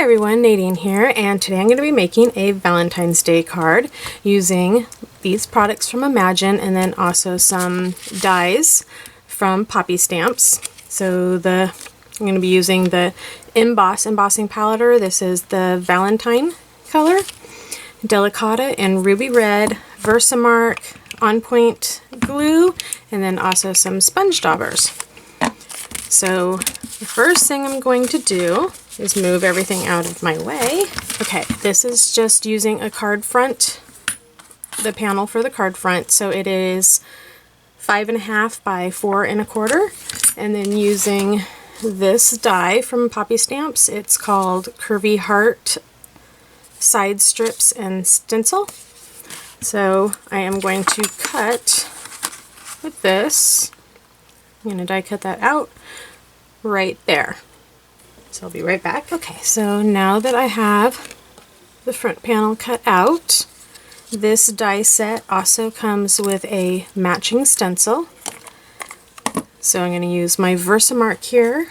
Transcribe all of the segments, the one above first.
everyone, Nadine here, and today I'm going to be making a Valentine's Day card using these products from Imagine and then also some dies from Poppy Stamps. So I'm going to be using the Mboss embossing paletter. This is the Valentine color, Delicata in ruby red, VersaMark on point glue, and then also some sponge daubers. So the first thing I'm going to do is move everything out of my way. Okay, this is just using a card front, the panel for the card front. So it is 5.5 by 4 1/4, and then using this die from Poppy Stamps. It's called Curvy Heart Side Strips and Stencil. So I am going to cut with this. I'm going to die cut that out right there. So I'll be right back. Okay, so now that I have the front panel cut out, this die set also comes with a matching stencil. So I'm going to use my VersaMark here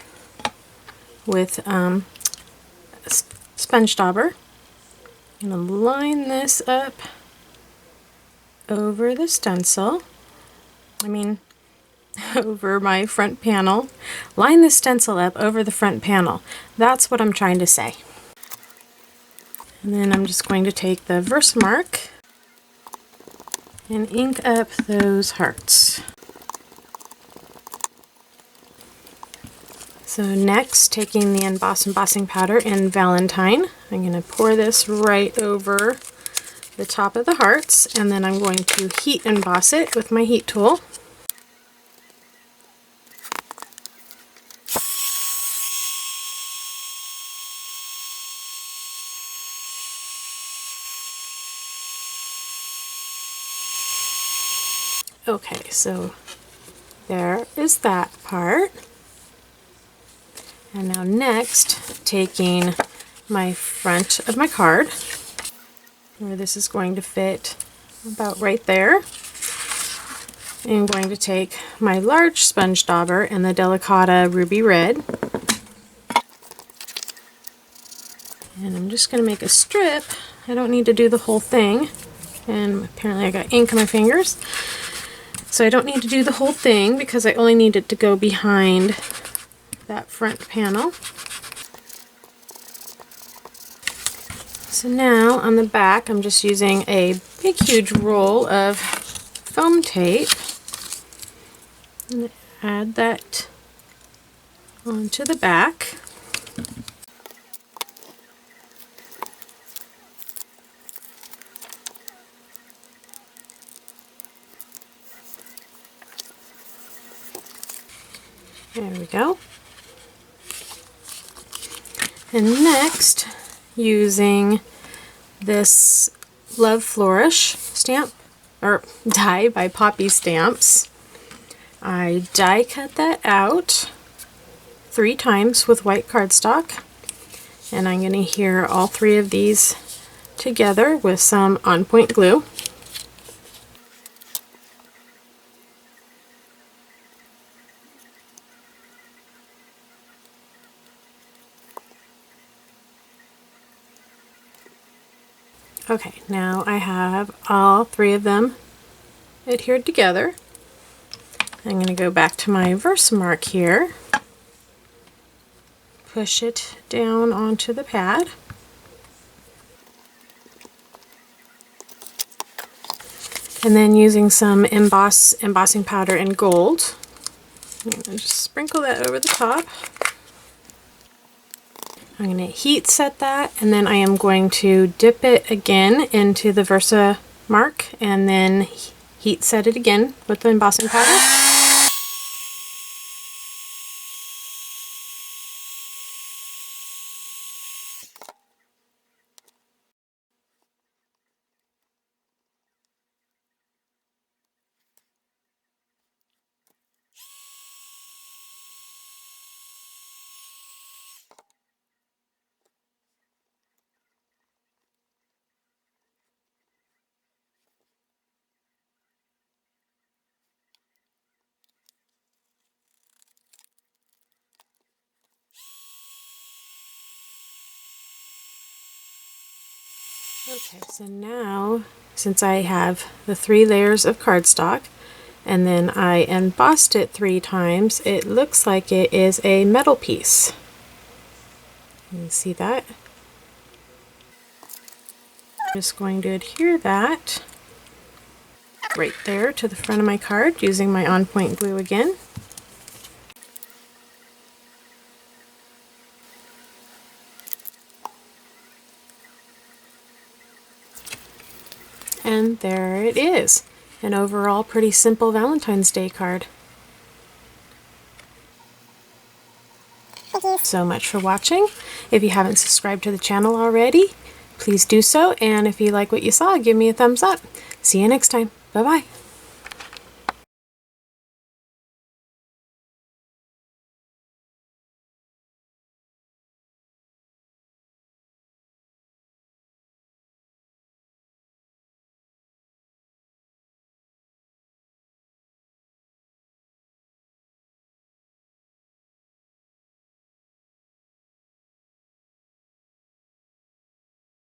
with a sponge dauber. I'm going to line this up over the stencil. Over my front panel. Line the stencil up over the front panel. That's what I'm trying to say. And then I'm just going to take the VersaMark and ink up those hearts. So next, taking the embossing powder in Valentine, I'm going to pour this right over the top of the hearts, and then I'm going to heat emboss it with my heat tool. Okay, so there is that part. And now next, taking my front of my card, where this is going to fit about right there. I'm going to take my large sponge dauber and the Delicata Ruby Red. And I'm just going to make a strip. I don't need to do the whole thing. And apparently I got ink on my fingers. So I don't need to do the whole thing because I only need it to go behind that front panel. So now on the back I'm just using a big huge roll of foam tape and add that onto the back. There we go. And next, using this Love Flourish stamp, or die by Poppy Stamps, I die cut that out 3 times with white cardstock, and I'm going to adhere all 3 of these together with some on point glue. Okay, now I have all 3 of them adhered together. I'm going to go back to my VersaMark here, push it down onto the pad, and then using some embossing powder in gold, I'm going to just sprinkle that over the top. I'm going to heat set that, and then I am going to dip it again into the VersaMark and then heat set it again with the embossing powder. Okay, so now, since I have the 3 layers of cardstock, and then I embossed it 3 times, it looks like it is a metal piece. You see that? I'm just going to adhere that right there to the front of my card using my on point glue again. And there it is, an overall pretty simple Valentine's Day card. Thank you so much for watching. If you haven't subscribed to the channel already, please do so, and if you like what you saw, give me a thumbs up. See you next time. Bye-bye.